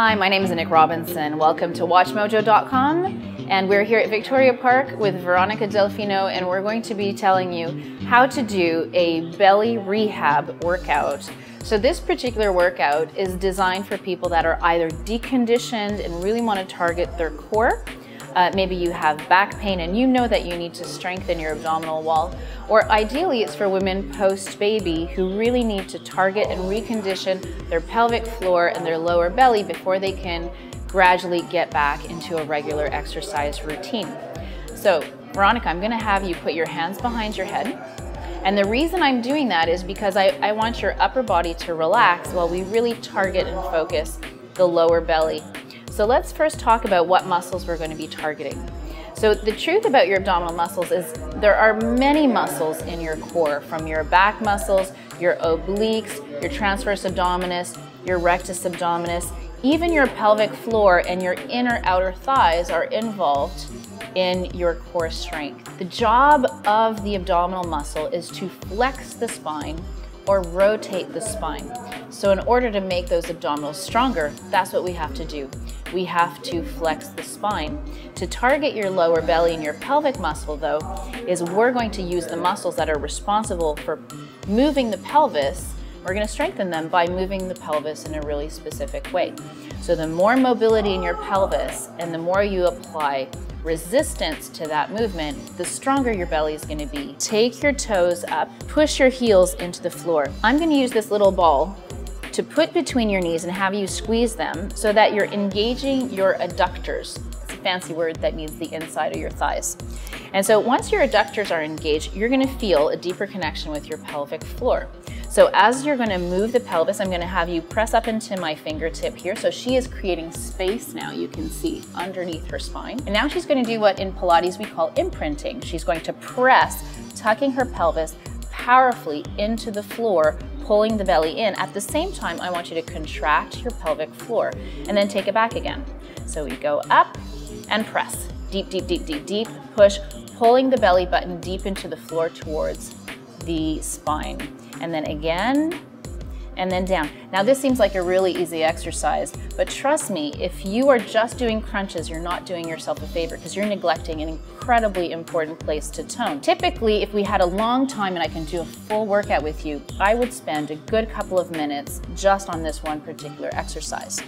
Hi, my name is Nick Robinson. Welcome to WatchMojo.com, and we're here at Victoria Park with Veronica Delfino, and we're going to be telling you how to do a belly rehab workout. So this particular workout is designed for people that are either deconditioned and really want to target their core. Maybe you have back pain and you know that you need to strengthen your abdominal wall, or ideally it's for women post-baby who really need to target and recondition their pelvic floor and their lower belly before they can gradually get back into a regular exercise routine. So Veronica, I'm going to have you put your hands behind your head. And the reason I'm doing that is because I want your upper body to relax while we really target and focus the lower belly. So let's first talk about what muscles we're going to be targeting. So the truth about your abdominal muscles is there are many muscles in your core, from your back muscles, your obliques, your transverse abdominis, your rectus abdominis, even your pelvic floor and your inner outer thighs are involved in your core strength. The job of the abdominal muscle is to flex the spine or rotate the spine. So in order to make those abdominals stronger, that's what we have to do. We have to flex the spine. To target your lower belly and your pelvic muscle though, is we're going to use the muscles that are responsible for moving the pelvis. We're going to strengthen them by moving the pelvis in a really specific way. So the more mobility in your pelvis and the more you apply resistance to that movement, the stronger your belly is going to be. Take your toes up, push your heels into the floor. I'm going to use this little ball to put between your knees and have you squeeze them so that you're engaging your adductors. It's a fancy word that means the inside of your thighs. And so once your adductors are engaged, you're going to feel a deeper connection with your pelvic floor. So as you're going to move the pelvis, I'm going to have you press up into my fingertip here. So she is creating space now, you can see, underneath her spine. And now she's going to do what in Pilates we call imprinting. She's going to press, tucking her pelvis powerfully into the floor, pulling the belly in. At the same time, I want you to contract your pelvic floor and then take it back again. So we go up and press. Deep, deep, deep, deep, deep, push, pulling the belly button deep into the floor towards the spine. And then again, and then down. Now this seems like a really easy exercise, but trust me, if you are just doing crunches, you're not doing yourself a favor because you're neglecting an incredibly important place to tone. Typically, if we had a long time and I can do a full workout with you, I would spend a good couple of minutes just on this one particular exercise.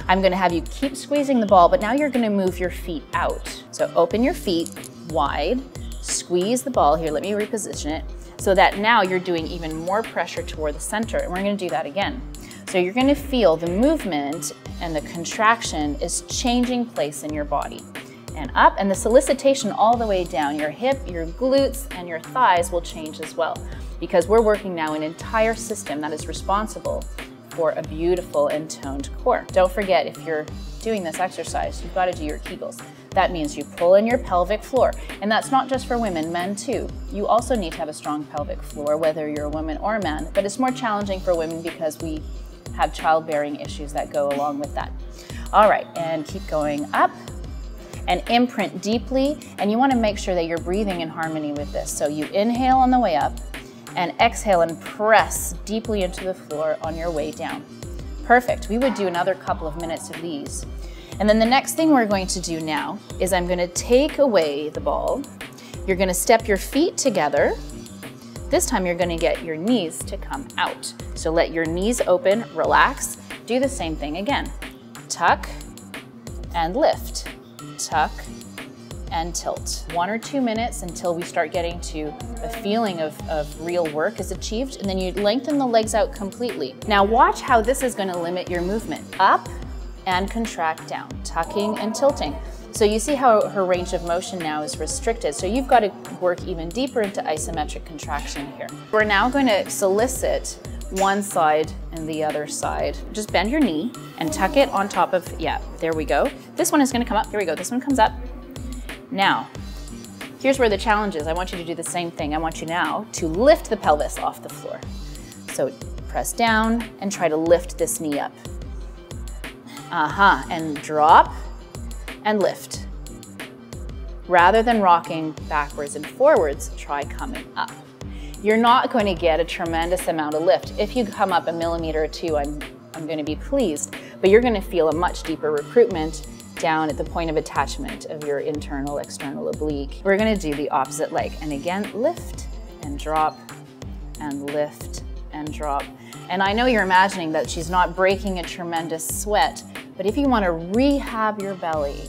I'm going to have you keep squeezing the ball, but now you're going to move your feet out. So open your feet wide, squeeze the ball here. Let me reposition it, so that now you're doing even more pressure toward the center, and we're going to do that again. So you're going to feel the movement and the contraction is changing place in your body. And up, and the solicitation all the way down. Your hip, your glutes, and your thighs will change as well, because we're working now an entire system that is responsible for a beautiful and toned core. Don't forget, if you're doing this exercise, you've got to do your Kegels. That means you pull in your pelvic floor. And that's not just for women, men too. You also need to have a strong pelvic floor, whether you're a woman or a man, but it's more challenging for women because we have childbearing issues that go along with that. All right, and keep going up and imprint deeply. And you want to make sure that you're breathing in harmony with this. So you inhale on the way up and exhale and press deeply into the floor on your way down. Perfect. We would do another couple of minutes of these. And then the next thing we're going to do now is I'm going to take away the ball. You're going to step your feet together. This time you're going to get your knees to come out. So let your knees open, relax. Do the same thing again. Tuck and lift. Tuck and tilt. 1 or 2 minutes until we start getting to a feeling of real work is achieved, and then you lengthen the legs out completely. Now watch how this is going to limit your movement. Up and contract down, tucking and tilting. So you see how her range of motion now is restricted. So you've got to work even deeper into isometric contraction here. We're now going to solicit one side and the other side. Just bend your knee and tuck it on top of, yeah, there we go. This one is going to come up, here we go, this one comes up. Now, here's where the challenge is. I want you to do the same thing. I want you now to lift the pelvis off the floor. So press down and try to lift this knee up. And drop and lift. Rather than rocking backwards and forwards, try coming up. You're not going to get a tremendous amount of lift. If you come up a millimeter or two, I'm I'm going to be pleased. But you're going to feel a much deeper recruitment down at the point of attachment of your internal external oblique. We're going to do the opposite leg. And again, lift and drop and lift and drop. And I know you're imagining that she's not breaking a tremendous sweat, but if you want to rehab your belly,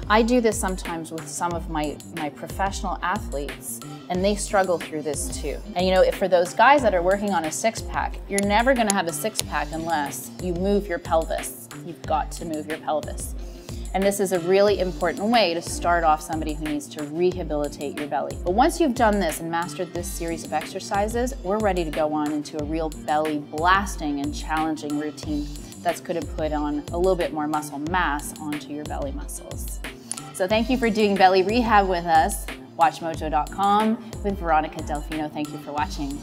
I do this sometimes with some of my professional athletes, and they struggle through this too. And you know, for those guys that are working on a six-pack, you're never gonna have a six-pack unless you move your pelvis. You've got to move your pelvis. And this is a really important way to start off somebody who needs to rehabilitate your belly. But once you've done this and mastered this series of exercises, we're ready to go on into a real belly blasting and challenging routine that's going to put on a little bit more muscle mass onto your belly muscles. So thank you for doing belly rehab with us. WatchMojo.com with Veronica Delfino. Thank you for watching.